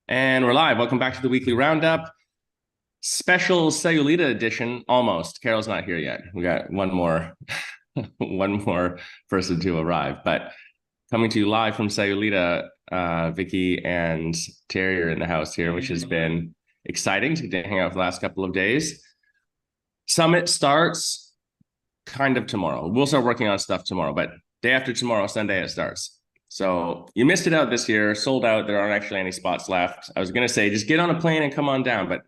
And we're live. Welcome back to the Weekly Roundup. Special Cellulita edition, almost. Carol's not here yet. We got one more, one more person to arrive. But coming to you live from Cellulita, Vicky and Terry are in the house here, which has been exciting to hang out for the last couple of days. Summit starts kind of tomorrow. We'll start working on stuff tomorrow, but day after tomorrow, Sunday, it starts. So you missed it out this year, sold out. There aren't actually any spots left. I was going to say, just get on a plane and come on down, but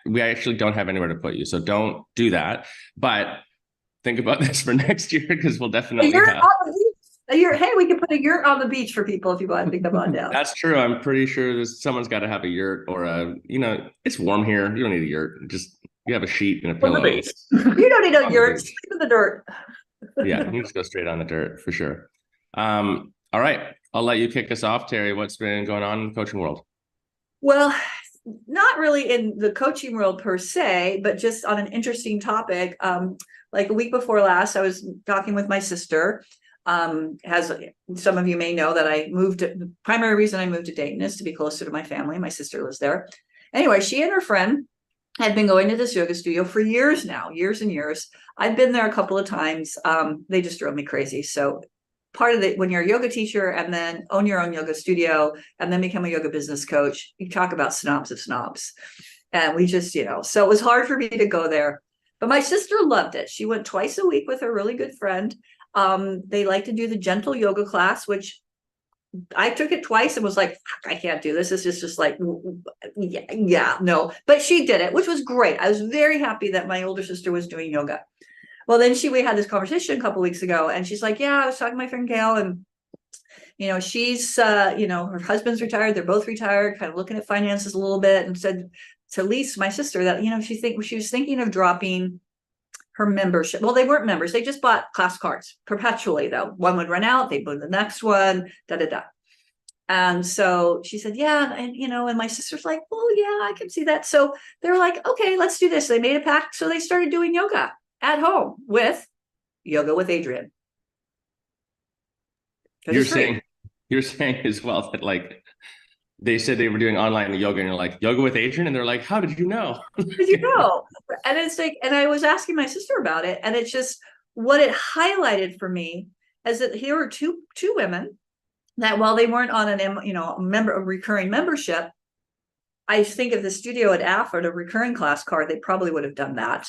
we actually don't have anywhere to put you. So don't do that. But think about this for next year, because we'll definitely have. Hey, we can put a yurt on the beach for people if you want to come on down. That's true. I'm pretty sure someone's got to have a yurt or it's warm here. You don't need a yurt. You have a sheet and a pillow. You don't need a yurt. Sleep in the dirt. Yeah, you just go straight on the dirt for sure. All right, I'll let you kick us off, Terry. What's been going on in the coaching world? Well, not really in the coaching world per se, but just on an interesting topic. Like a week before last, I was talking with my sister. As some of you may know, that the primary reason I moved to Dayton is to be closer to my family. My sister lives there. Anyway, she and her friend had been going to this yoga studio for years now, years and years. I've been there a couple of times. They just drove me crazy. So part of it, when you're a yoga teacher and then own your own yoga studio and then become a yoga business coach, you talk about snobs of snobs. And we just, so it was hard for me to go there. But my sister loved it. She went twice a week with her really good friend. They like to do the gentle yoga class, which I took it twice and was like, I can't do this. This is just like, no. But she did it, which was great. I was very happy that my older sister was doing yoga. Well, then we had this conversation a couple of weeks ago, and she's like, yeah, I was talking to my friend Gail, and, she's, her husband's retired. They're both retired, kind of looking at finances a little bit, and said to Lise, my sister, that, she was thinking of dropping her membership. Well, they weren't members. They just bought class cards perpetually, though. One would run out, they'd move the next one, da-da-da. And so she said, yeah. And my sister's like, well, yeah, I can see that. So they're like, okay, let's do this. They made a pact. So they started doing yoga at home with Yoga with Adriene. You're saying as well that, like, they said they were doing online yoga, and you're like, Yoga with Adriene, and they're like, how did you know? Did you know? And it's like, and I was asking my sister about it, and it's just what it highlighted for me is that here were two women that, while they weren't on a recurring membership, I think if the studio had offered a recurring class card, they probably would have done that.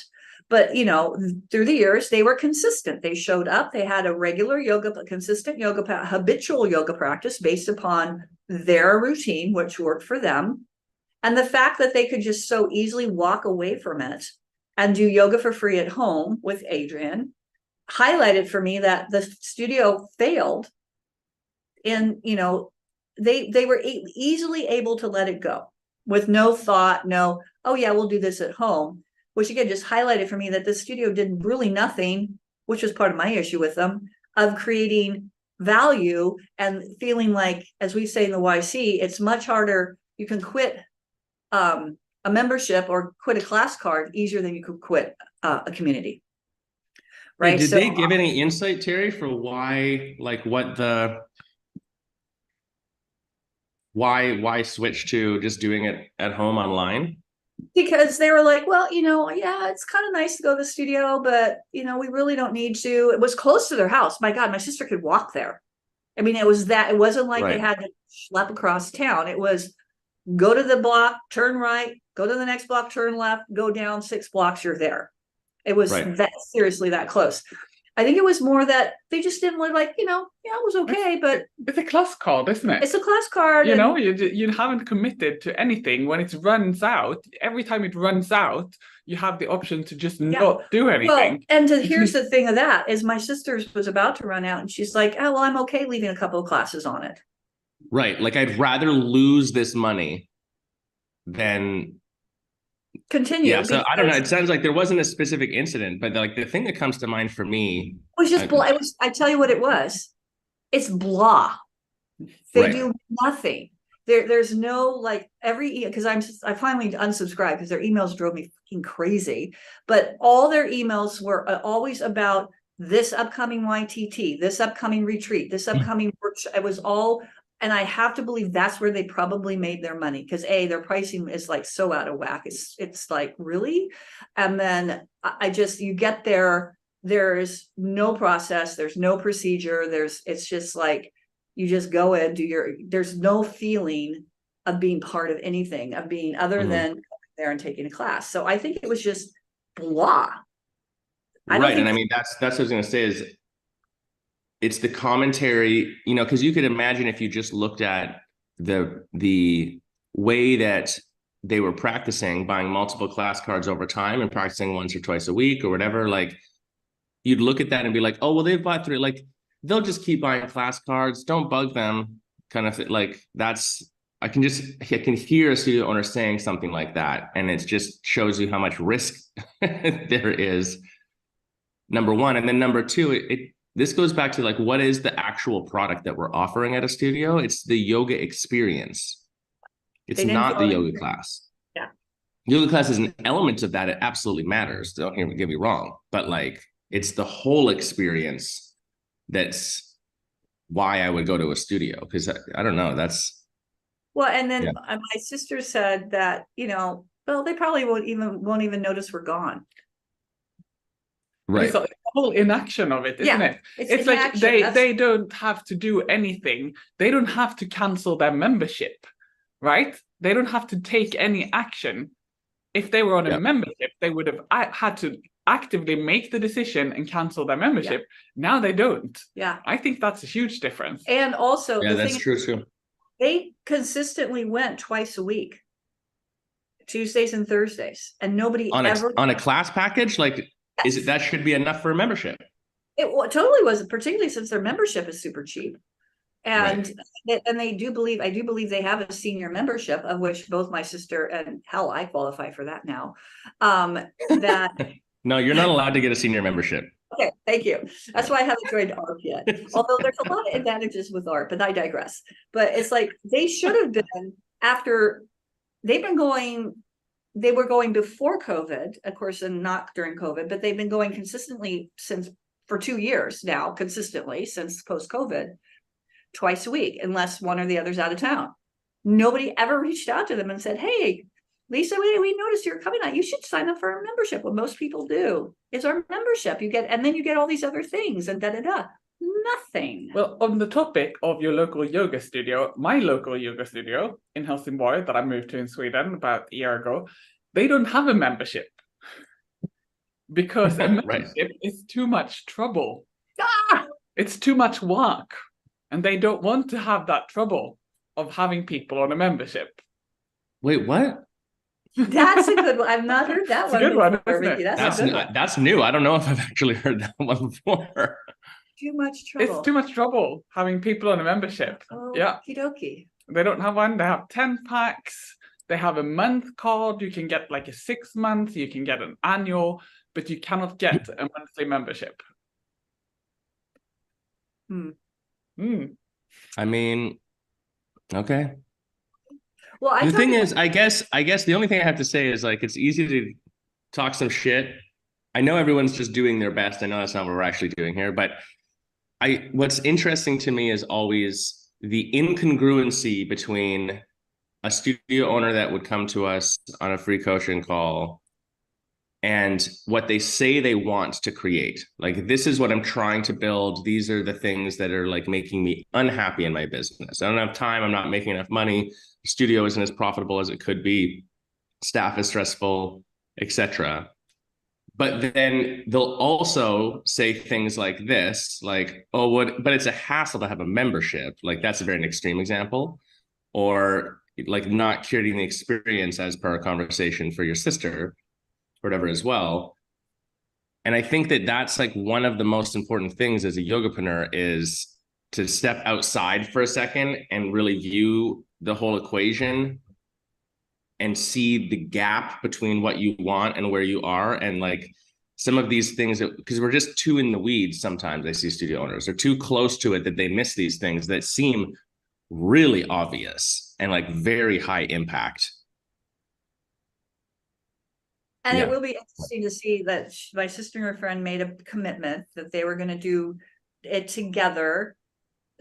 But, through the years, they were consistent. They showed up. They had a regular consistent yoga, habitual yoga practice based upon their routine, which worked for them. And the fact that they could just so easily walk away from it and do yoga for free at home with Adriene highlighted for me that the studio failed. And, they were easily able to let it go with no thought, oh yeah, we'll do this at home. Which again just highlighted for me that the studio did really nothing, which was part of my issue with them, of creating value and feeling like, as we say in the YC, it's much harder. You can quit a membership or quit a class card easier than you could quit a community. Right? Did they give any insight, Terry, for why switch to just doing it at home online? Because they were like, well, yeah, it's kind of nice to go to the studio, but, we really don't need to. It was close to their house. My God, my sister could walk there. I mean, it wasn't like They had to schlep across town. It was go to the block, turn right, go to the next block, turn left, go down 6 blocks, you're there. It was seriously that close. I think it was more that they just didn't look like, yeah, it was okay, but it's a class card, isn't it? It's a class card. You haven't committed to anything. When it runs out, every time it runs out, you have the option to just not do anything. Well, and here's the thing of that is my sister's was about to run out, and she's like, oh, well, I'm okay leaving a couple of classes on it. Right. Like, I'd rather lose this money than continue. Yeah, so I don't know. It sounds like there wasn't a specific incident, but like the thing that comes to mind for me was just blah. I tell you what it was. It's blah. They do nothing. There's no because I finally unsubscribed because their emails drove me fucking crazy. But all their emails were always about this upcoming YTT, this upcoming retreat, this upcoming workshop. It was all And I have to believe that's where they probably made their money, because their pricing is like so out of whack. It's like, really? And then you get there, there's no process, there's no procedure, it's just like, you just go in, there's no feeling of being part of anything, of being other than there and taking a class. So I think it was just blah. Right. And I mean, that's what I was going to say is, it's the commentary, because you could imagine if you just looked at the way that they were practicing, buying multiple class cards over time and practicing once or twice a week or whatever, like, you'd look at that and be like, oh, well, they've bought 3, like, they'll just keep buying class cards, don't bug them, kind of like, I can hear a studio owner saying something like that, and it just shows you how much risk there is, number one. And then number two, this goes back to like, what is the actual product that we're offering at a studio? It's the yoga experience. It's not the yoga class. Yeah. Yoga class is an element of that. It absolutely matters. Don't get me wrong. But like, it's the whole experience that's why I would go to a studio. Because I don't know, well, and then my sister said that, well, they probably won't even notice we're gone. Right. It's the whole inaction of it, isn't it? It's like they don't have to do anything. They don't have to cancel their membership, right? They don't have to take any action. If they were on a membership, they would have had to actively make the decision and cancel their membership. Now they don't. Yeah. I think that's a huge difference. And also, that's true too. They consistently went twice a week, Tuesdays and Thursdays, and nobody on a class package, like, that should be enough for a membership. It totally was, particularly since their membership is super cheap. And I do believe they have a senior membership, of which both my sister and I qualify for that now. That No, you're not allowed to get a senior membership. Okay, thank you. That's why I haven't joined ARP yet. Although there's a lot of advantages with ARP, but I digress. But it's like, they should have been, after they've been going, they were going before COVID, of course, and not during COVID, but they've been going consistently for 2 years now, consistently since post-COVID, twice a week, unless one or the other's out of town. Nobody ever reached out to them and said, hey, Lisa, we noticed you're coming out. You should sign up for a membership. What most people do is our membership. And then you get all these other things and da-da-da. Nothing. Well, on the topic of your local yoga studio, my local yoga studio in Helsingborg that I moved to in Sweden about a year ago, they don't have a membership because a membership is too much trouble. It's too much work, and they don't want to have that trouble of having people on a membership. Wait, what? That's a good one. I've not heard that one. Good one, isn't it? That's new. I don't know if I've actually heard that one before. Too much trouble. It's too much trouble having people on a membership. Yeah. Okie dokie. They don't have one. They have 10 packs. They have a month card. You can get like a 6 month. You can get an annual, but you cannot get a monthly membership. I mean, okay. Well, the thing is, I guess the only thing I have to say is, like, it's easy to talk some shit. I know everyone's just doing their best. I know that's not what we're actually doing here, but what's interesting to me is always the incongruency between a studio owner that would come to us on a free coaching call and what they say they want to create. Like, this is what I'm trying to build. These are the things that are like making me unhappy in my business. I don't have time. I'm not making enough money. The studio isn't as profitable as it could be. Staff is stressful, etc. But then they'll also say things like this, like, oh, but it's a hassle to have a membership. Like, that's a very extreme example. Or like not curating the experience as per our conversation for your sister, or whatever as well. And I think that that's like one of the most important things as a yogapreneur is to step outside for a second and really view the whole equation and see the gap between what you want and where you are. And like some of these things, because we're just too in the weeds sometimes. I see studio owners are too close to it that they miss these things that seem really obvious and like very high impact. And it will be interesting to see that my sister and her friend made a commitment that they were going to do it together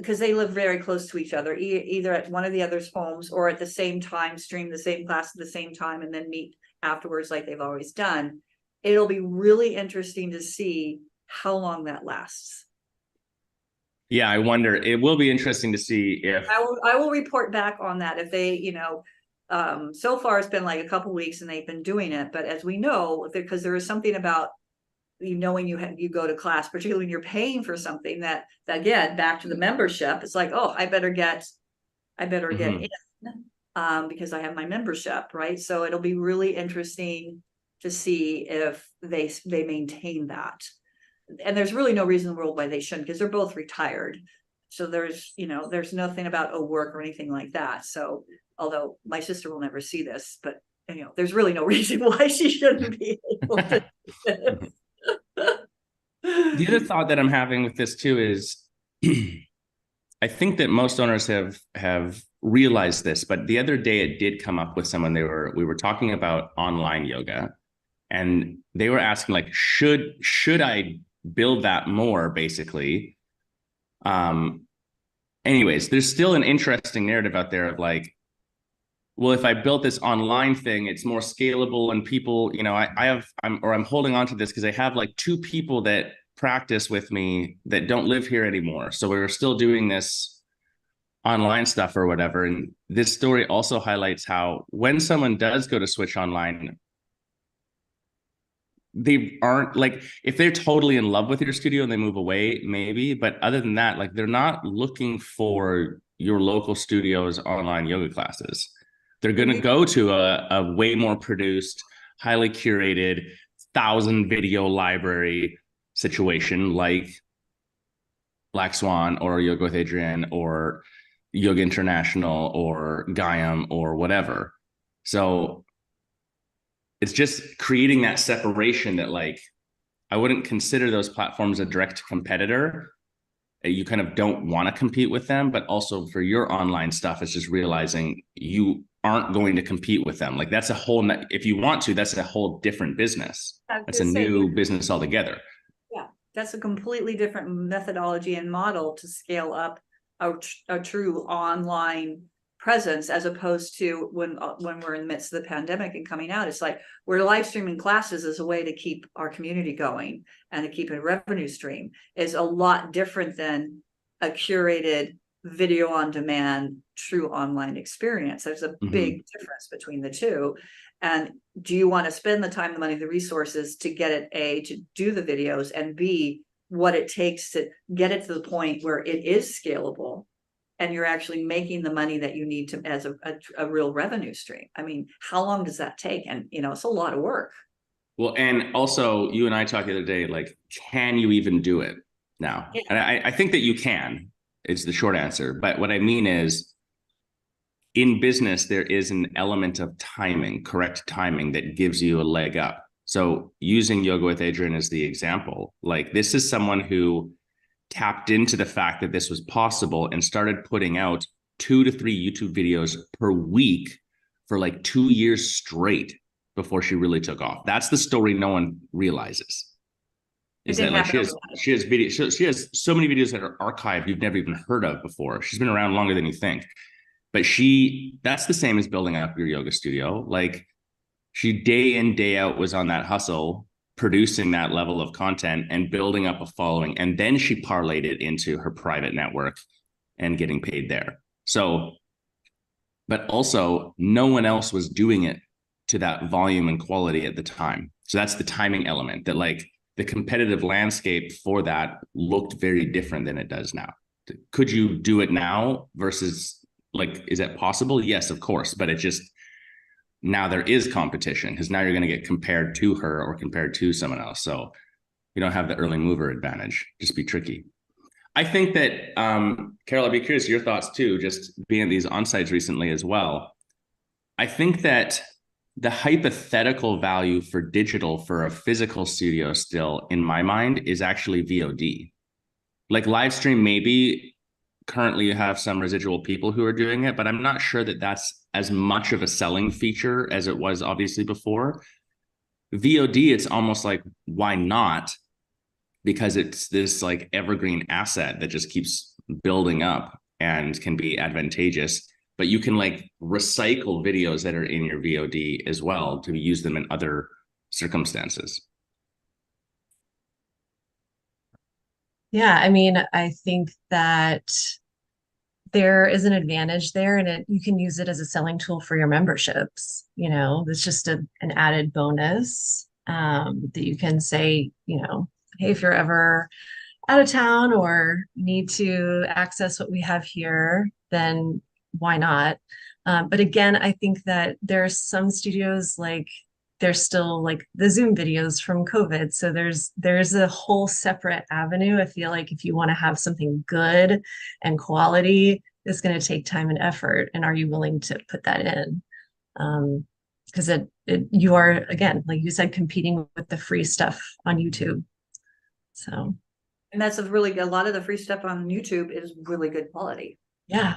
because they live very close to each other, either at one of the other's homes or at the same time, stream the same class at the same time, and then meet afterwards like they've always done. It'll be really interesting to see how long that lasts. Yeah, I wonder. It will be interesting to see if I will report back on that if they, so far it's been like a couple weeks and they've been doing it, but as we know, because there is something about when you go to class, particularly when you're paying for something, that again, back to the membership, it's like, oh, I better get in because I have my membership, right? So it'll be really interesting to see if they maintain that. And there's really no reason in the world why they shouldn't, because they're both retired. So there's nothing about work or anything like that. So although my sister will never see this, but there's really no reason why she shouldn't be able to do this. The other thought that I'm having with this too is I think that most owners have realized this, but the other day it did come up with someone. We were talking about online yoga, and they were asking, like, should I build that more, basically? Anyways, there's still an interesting narrative out there of like, well, if I built this online thing, it's more scalable, and people, I'm holding on to this because I have like 2 people that practice with me that don't live here anymore. So we're still doing this online stuff or whatever. And this story also highlights how when someone does go to switch online, they aren't like, if they're totally in love with your studio and they move away, maybe, but other than that, like, they're not looking for your local studio's online yoga classes. They're going to go to a way more produced, highly curated, 1,000 video library situation like Black Swan or Yoga with Adrienne or Yoga International or Gaiam or whatever. So it's just creating that separation that, like, I wouldn't consider those platforms a direct competitor. You kind of don't want to compete with them, but also for your online stuff, it's just realizing you aren't going to compete with them. Like, that's a whole, if you want to, that's a whole different business. That's a new business altogether. Yeah, that's a completely different methodology and model to scale up a true online presence, as opposed to when we're in the midst of the pandemic and coming out. It's like we're live streaming classes as a way to keep our community going and to keep a revenue stream, is a lot different than a curated video on demand true online experience. There's a big difference between the two. And do you want to spend the time, the money, the resources to get it, A, to do the videos, and B, what it takes to get it to the point where it is scalable and you're actually making the money that you need to as a real revenue stream? I mean, how long does that take? And it's a lot of work. Well, and also you and I talked the other day, like, can you even do it now? Yeah. And I think that you can. It's the short answer. But what I mean is, in business, there is an element of timing, correct timing, that gives you a leg up. So using Yoga with Adrienne as the example, like, this is someone who tapped into the fact that this was possible and started putting out 2 to 3 YouTube videos per week for like 2 years straight before she really took off. That's the story no one realizes. Is that, like, she has videos, she has so many videos that are archived you've never even heard of before. She's been around longer than you think. But that's the same as building up your yoga studio. Like, she day in, day out was on that hustle, producing that level of content and building up a following. And then she parlayed it into her private network and getting paid there. So, but also no one else was doing it to that volume and quality at the time. So that's the timing element, that, like, the competitive landscape for that looked very different than it does now. Could you do it now versus, like, is that possible? Yes, of course. But it just, now there is competition, because now you're going to get compared to her or compared to someone else. So you don't have the early mover advantage. Just be tricky. I think that, Carol, I'd be curious your thoughts too, just being at these onsites recently as well. I think that the hypothetical value for digital for a physical studio still, in my mind, is actually VOD. Like, live stream, maybe currently you have some residual people who are doing it, but I'm not sure that that's as much of a selling feature as it was obviously before. VOD, it's almost like, why not? Because it's this, like, evergreen asset that just keeps building up and can be advantageous, but you can like recycle videos that are in your VOD as well to use them in other circumstances. Yeah, I mean, I think that there is an advantage there, and you can use it as a selling tool for your memberships. It's just an added bonus that you can say, hey, if you're ever out of town or need to access what we have here, then why not? But again, I think that there are some studios, like there's still like the Zoom videos from COVID. So there's a whole separate avenue. I feel like if you want to have something good and quality, it's going to take time and effort. And are you willing to put that in? Because you are, again, like you said, competing with the free stuff on YouTube. So. And that's a lot of the free stuff on YouTube is really good quality. Yeah.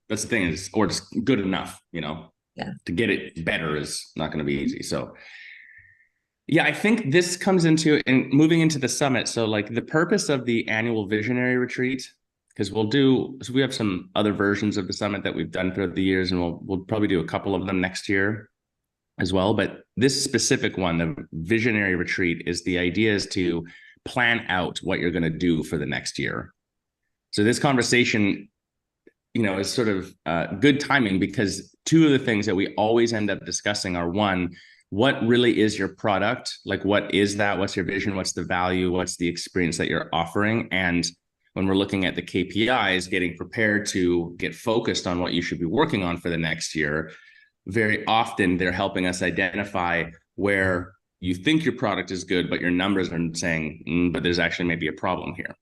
That's the thing or it's good enough, to get it better is not going to be easy. So yeah, I think this comes into and moving into the summit. So like the purpose of the annual visionary retreat, because we have some other versions of the summit that we've done throughout the years, and we'll probably do a couple of them next year as well. But this specific one, the visionary retreat, the idea is to plan out what you're going to do for the next year. So this conversation, is sort of good timing, because two of the things that we always end up discussing are, one, what really is your product? Like, what is that? What's your vision? What's the value? What's the experience that you're offering? And when we're looking at the KPIs, getting prepared to get focused on what you should be working on for the next year, very often they're helping us identify where you think your product is good, but your numbers are saying, but there's actually maybe a problem here.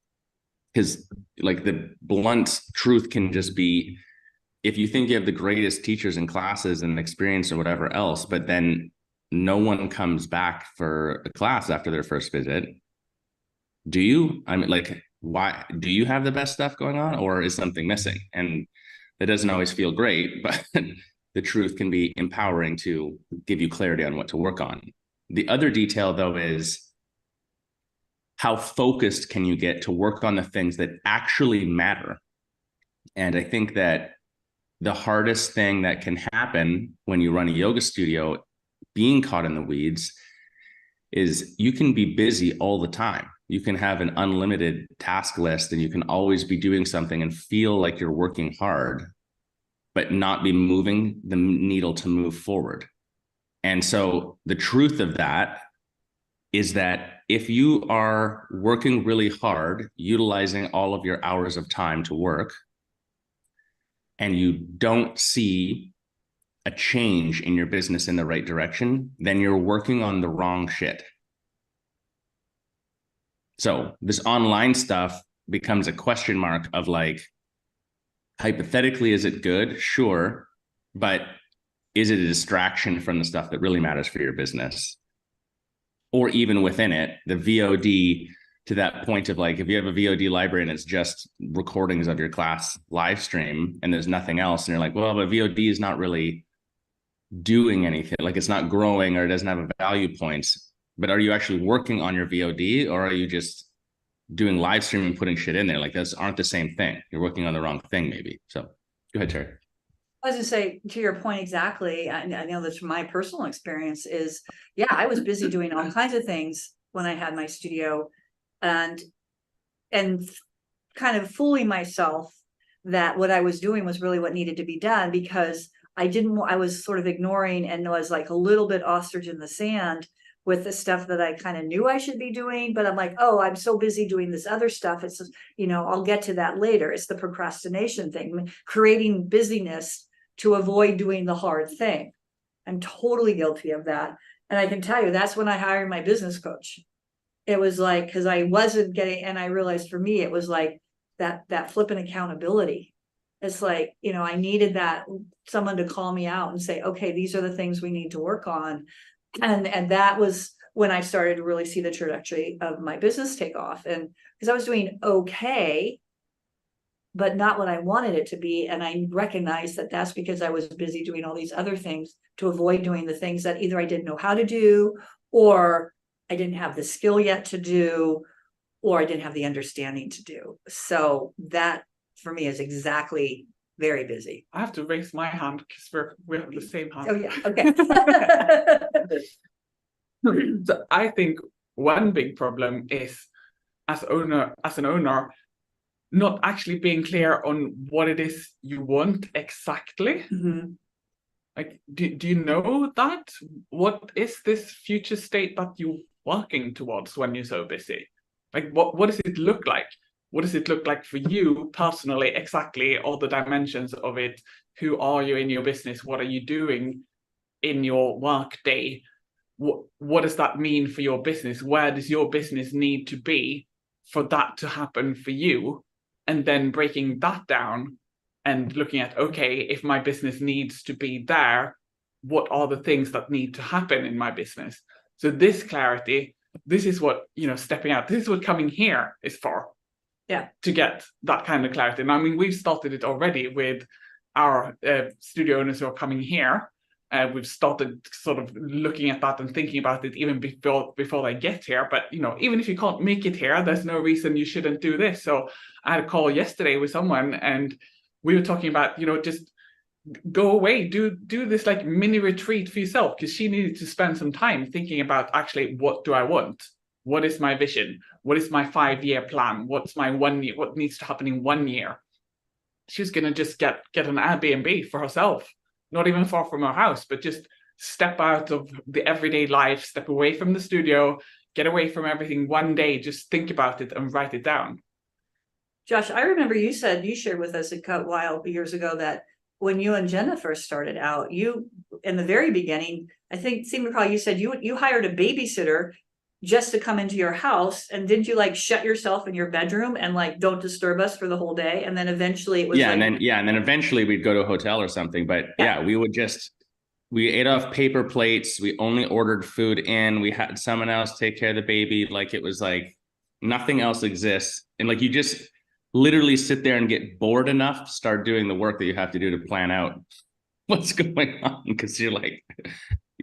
Because like the blunt truth can just be, if you think you have the greatest teachers and classes and experience or whatever else, but then no one comes back for a class after their first visit, do you? I mean, like, why do you have the best stuff going on, or is something missing? And that doesn't always feel great, but the truth can be empowering to give you clarity on what to work on. The other detail, though, is how focused can you get to work on the things that actually matter? And I think that the hardest thing that can happen when you run a yoga studio, being caught in the weeds, is you can be busy all the time. You can have an unlimited task list and you can always be doing something and feel like you're working hard, but not be moving the needle to move forward. And so the truth of that is that if you are working really hard, utilizing all of your hours of time to work, and you don't see a change in your business in the right direction, then you're working on the wrong shit. So this online stuff becomes a question mark of like, hypothetically, is it good? Sure. But is it a distraction from the stuff that really matters for your business? Or even within it, the VOD, to that point of like, if you have a VOD library and it's just recordings of your class live stream and there's nothing else, and you're like, well, but VOD is not really doing anything, like it's not growing or it doesn't have a value points, but are you actually working on your VOD, or are you just doing live stream and putting shit in there? Like, those aren't the same thing. You're working on the wrong thing maybe. So go ahead, Terry. I was going to say, to your point exactly, I know that from my personal experience is, yeah, I was busy doing all kinds of things when I had my studio, and kind of fooling myself that what I was doing was really what needed to be done, because I was sort of ignoring and was like a little bit ostrich in the sand with the stuff that I kind of knew I should be doing. But I'm like, oh, I'm so busy doing this other stuff. It's, I'll get to that later. It's the procrastination thing, creating busyness to avoid doing the hard thing. I'm totally guilty of that. And I can tell you, that's when I hired my business coach. It was like, because I wasn't getting, and I realized for me, it was like that flipping accountability. It's like, I needed someone to call me out and say, okay, these are the things we need to work on. And that was when I started to really see the trajectory of my business take off. And because I was doing okay, but not what I wanted it to be. And I recognized that that's because I was busy doing all these other things to avoid doing the things that either I didn't know how to do, or I didn't have the skill yet to do, or I didn't have the understanding to do. So that for me is exactly very busy. I have to raise my hand because we have the same hand. Oh yeah, okay. So I think one big problem is as an owner, not actually being clear on what it is you want exactly. Mm-hmm. Like, do you know that? What is this future state that you're working towards when you're so busy? Like, what does it look like? What does it look like for you personally, exactly, all the dimensions of it? Who are you in your business? What are you doing in your work day? What does that mean for your business? Where does your business need to be for that to happen for you? And then breaking that down and looking at, okay, if my business needs to be there, what are the things that need to happen in my business? So this clarity, this is what, stepping out, this is what coming here is for. Yeah. To get that kind of clarity. And I mean, we've started it already with our studio owners who are coming here. We've started sort of looking at that and thinking about it even before they get here. But, even if you can't make it here, there's no reason you shouldn't do this. So I had a call yesterday with someone and we were talking about, just go away, do this like mini retreat for yourself, because she needed to spend some time thinking about actually, what do I want? What is my vision? What is my 5-year plan? What's my 1 year? What needs to happen in 1 year? She was going to just get an Airbnb for herself, not even far from her house, but just step out of the everyday life, step away from the studio, get away from everything 1 day, just think about it and write it down. Josh, I remember you shared with us a while years ago that when you and Jenna first started out, you, in the very beginning, I think, seem to recall, you said you hired a babysitter just to come into your house, and didn't you like shut yourself in your bedroom and like don't disturb us for the whole day? And then eventually it was and then eventually we'd go to a hotel or something. But we ate off paper plates. We only ordered food in. We had someone else take care of the baby. Like, it was like nothing else exists. And like, you just literally sit there and get bored enough to start doing the work that you have to do to plan out what's going on, because you're like,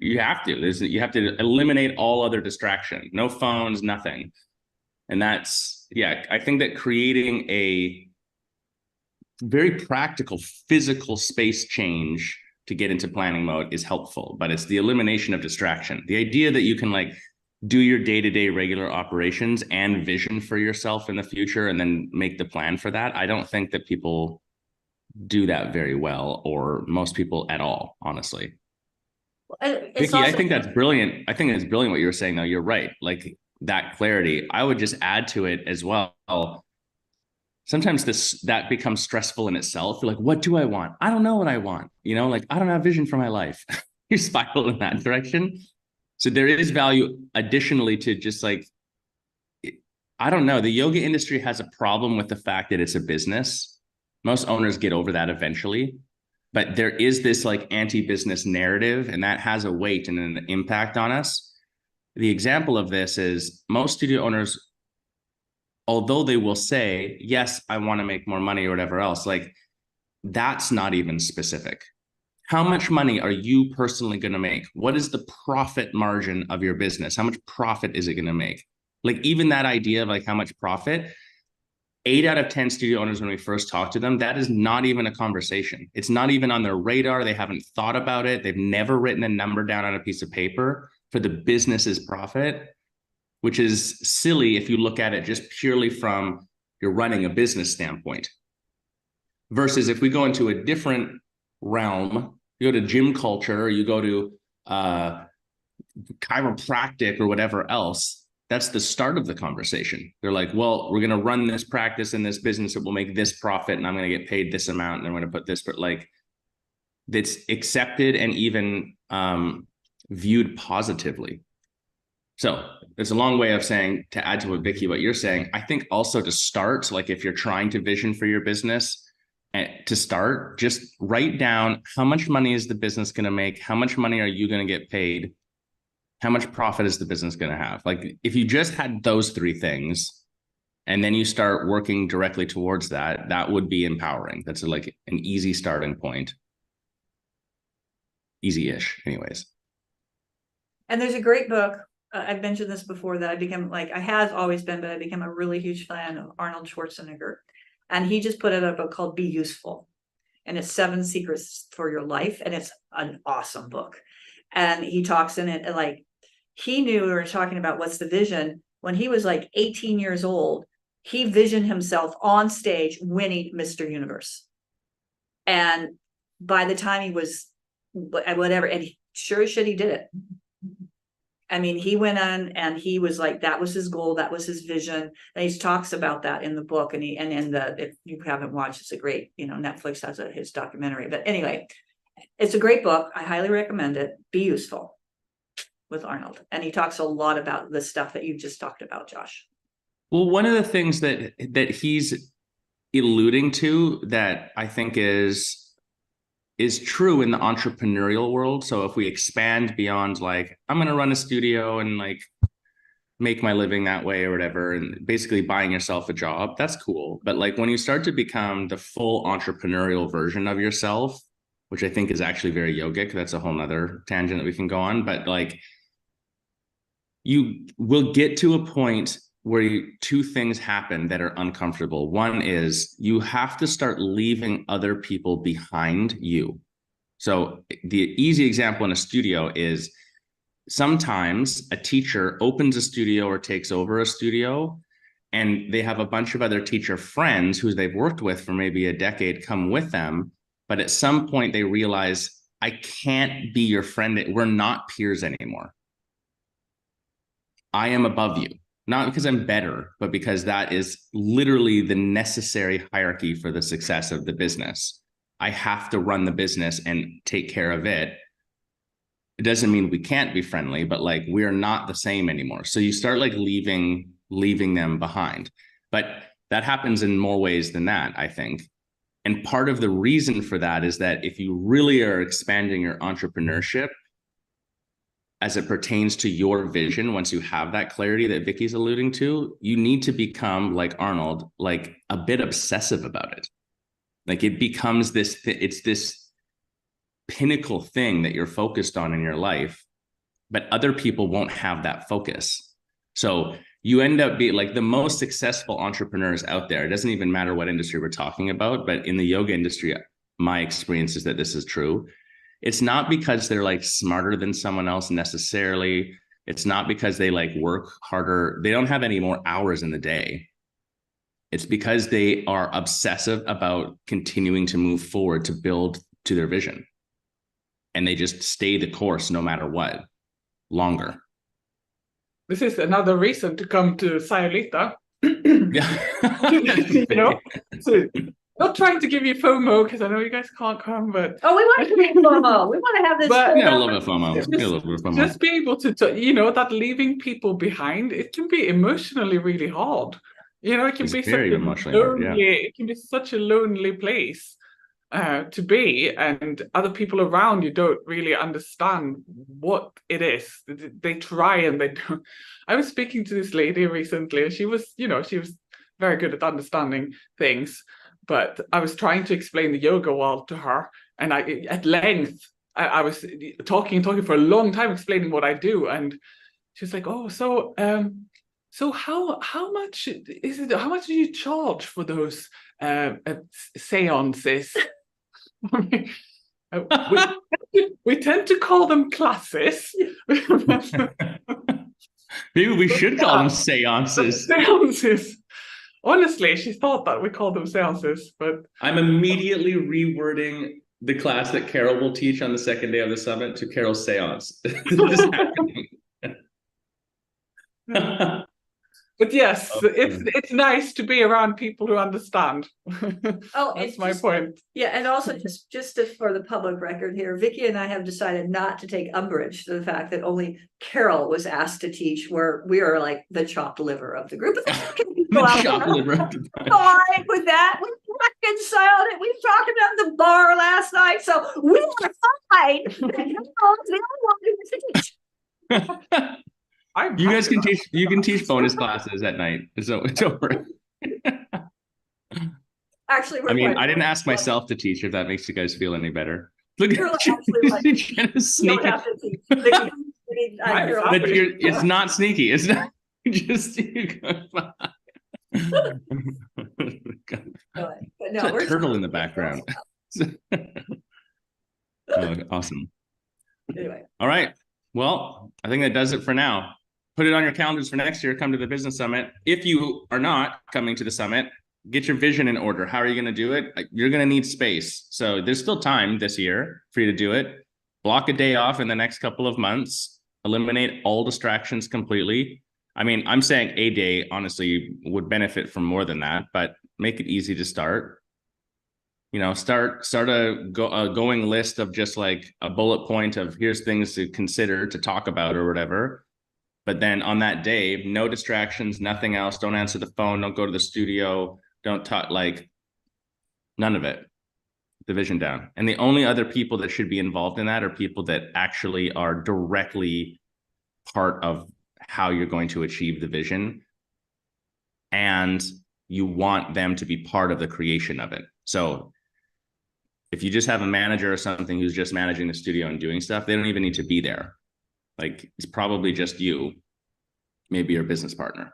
you have to eliminate all other distraction, no phones, nothing. And that's, I think that creating a very practical physical space change to get into planning mode is helpful, but it's the elimination of distraction. The idea that you can like do your day-to-day regular operations and vision for yourself in the future and then make the plan for that. I don't think that people do that very well, or most people at all, honestly. Vicky, I think that's brilliant. I think it's brilliant what you were saying, though. You're right. Like, that clarity, I would just add to it as well. Sometimes that becomes stressful in itself. You're like, what do I want? I don't know what I want. Like, I don't have vision for my life. You spiral in that direction. So there is value additionally to just like, I don't know. The yoga industry has a problem with the fact that it's a business. Most owners get over that eventually. But there is this like anti-business narrative, and that has a weight and an impact on us. The example of this is most studio owners, although they will say, yes, I want to make more money or whatever else, like, that's not even specific. How much money are you personally going to make? What is the profit margin of your business? How much profit is it going to make? Like, even that idea of like how much profit, 8 out of 10 studio owners, when we first talk to them, that is not even a conversation. It's not even on their radar. They haven't thought about it. They've never written a number down on a piece of paper for the business's profit, which is silly if you look at it just purely from you're running a business standpoint. Versus if we go into a different realm, you go to gym culture, or you go to chiropractic or whatever else, that's the start of the conversation. They're like, well, we're going to run this practice in this business that will make this profit, and I'm going to get paid this amount, and I'm going to put this, but like, that's accepted and even viewed positively. So it's a long way of saying, to add to what Vicky, what you're saying, I think also to start, like if you're trying to vision for your business, to start, just write down how much money is the business going to make? How much money are you going to get paid? How much profit is the business going to have? Like, if you just had those 3 things and then you start working directly towards that, that would be empowering. That's like an easy starting point. Easy-ish anyways. And there's a great book I've mentioned this before, that I have always been, but I became a really huge fan of Arnold Schwarzenegger. And he just put out a book called Be Useful. And it's 7 Secrets for Your Life. And it's an awesome book. And he talks in it, and like, he knew, we were talking about what's the vision. When he was like 18 years old, he visioned himself on stage winning Mr. Universe. And by the time he was whatever, and sure as shit, he did it. I mean, he went on and he was like, that was his goal. That was his vision. And he talks about that in the book. And if you haven't watched, it's a great, Netflix has his documentary. But anyway, it's a great book. I highly recommend it. Be Useful with Arnold. And he talks a lot about the stuff that you just talked about, Josh. Well, one of the things that he's alluding to that I think is true in the entrepreneurial world. So if we expand beyond like, I'm going to run a studio and like make my living that way or whatever, and basically buying yourself a job, that's cool. But like when you start to become the full entrepreneurial version of yourself, which I think is actually very yogic, that's a whole nother tangent that we can go on. But like, you will get to a point where 2 things happen that are uncomfortable. One is you have to start leaving other people behind you. So the easy example in a studio is sometimes a teacher opens a studio or takes over a studio, and they have a bunch of other teacher friends who they've worked with for maybe a decade come with them. But at some point they realize, I can't be your friend. We're not peers anymore. I am above you. Not because I'm better, but because that is literally the necessary hierarchy for the success of the business. I have to run the business and take care of it. It doesn't mean we can't be friendly, but like we're not the same anymore. So you start like leaving them behind. But that happens in more ways than that, I think. And part of the reason for that is that if you really are expanding your entrepreneurship, as it pertains to your vision, once you have that clarity that Vicky's alluding to, you need to become like Arnold, like a bit obsessive about it. Like it becomes it's this pinnacle thing that you're focused on in your life, but other people won't have that focus. So you end up being like the most successful entrepreneurs out there. It doesn't even matter what industry we're talking about, but in the yoga industry, my experience is that this is true. It's not because they're like smarter than someone else necessarily. It's not because they like work harder. They don't have any more hours in the day. It's because they are obsessive about continuing to move forward to build to their vision. And they just stay the course no matter what, longer. This is another reason to come to Sayulita. So, not trying to give you FOMO because I know you guys can't come, but we want to give you FOMO. We want to have this. But yeah, a little bit of FOMO. Just be able to, that leaving people behind, it can be emotionally really hard. It can be very emotionally hard. Yeah. It can be such a lonely place to be, and other people around you don't really understand what it is. They try and they don't. I was speaking to this lady recently, and she was very good at understanding things. But I was trying to explain the yoga world to her, and at length I was talking for a long time, explaining what I do, and she was like, "Oh, so how much is it? How much do you charge for those seances?" we tend to call them classes. Maybe we should call them seances. Seances. Honestly, she thought that we called them seances, but I'm immediately rewording the class that Carol will teach on the second day of the summit to Carol's seance. This is happening. But yes, it's nice to be around people who understand. That's my point. Yeah, and also just for the public record here, Vicky and I have decided not to take umbrage to the fact that only Carol was asked to teach, where we are like the chopped liver of the group. The chopped liver. Fine with that. We reconciled it. We talked about the bar last night, so we were fine. Carol's the only one who was to teach. You guys can teach. You can teach bonus classes at night, so it's over. Actually, I mean, I didn't ask myself to teach. If that makes you guys feel any better, look at you. It's not sneaky. It's not just you. But no, a turtle in the background. Oh, awesome. Anyway. All right. Well, I think that does it for now. Put it on your calendars for next year. Come to the business summit. If you are not coming to the summit, get your vision in order. How are you going to do it? You're going to need space. So there's still time this year for you to do it. Block a day off in the next couple of months. Eliminate all distractions completely. I mean, I'm saying a day, honestly, would benefit from more than that, but make it easy to start. You know, start a going list of just like a bullet point of here's things to consider, to talk about or whatever. But then on that day, no distractions, nothing else. Don't answer the phone. Don't go to the studio. Don't talk, like none of it. The vision down. And the only other people that should be involved in that are people that actually are directly part of how you're going to achieve the vision. And you want them to be part of the creation of it. So if you just have a manager or something who's just managing the studio and doing stuff, they don't even need to be there. Like, it's probably just you, maybe your business partner.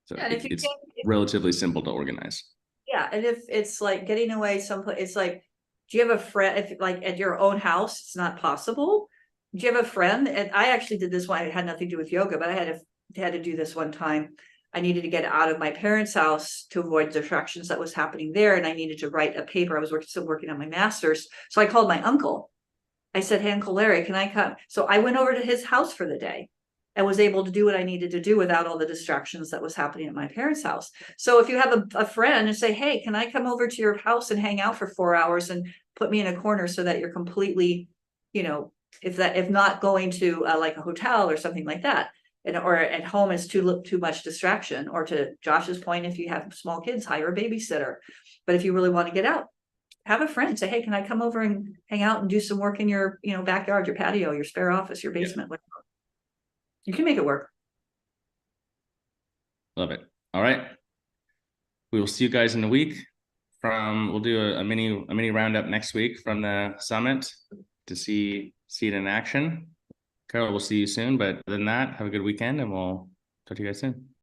So it's relatively simple to organize. Yeah, and if it's like getting away someplace, it's like, do you have a friend? If like at your own house, it's not possible. Do you have a friend? And I actually did this one. It had nothing to do with yoga, but I had to do this one time. I needed to get out of my parents' house to avoid distractions that was happening there, and I needed to write a paper. I was still working on my master's, so I called my uncle. I said, "Hey, Uncle Larry, can I come?" So I went over to his house for the day and was able to do what I needed to do without all the distractions that was happening at my parents' house. So if you have a friend and say, "Hey, can I come over to your house and hang out for 4 hours and put me in a corner so that you're completely, you know, if not going to like a hotel or something like that, and or at home is too much distraction." Or to Josh's point, if you have small kids, hire a babysitter. But if you really want to get out, have a friend. Say, "Hey, can I come over and hang out and do some work in your, you know, backyard, your patio, your spare office, your basement, whatever." You can make it work. Love it. All right. We will see you guys in a week. We'll do a mini roundup next week from the summit to see it in action. Carol, we'll see you soon. But other than that, have a good weekend, and we'll talk to you guys soon.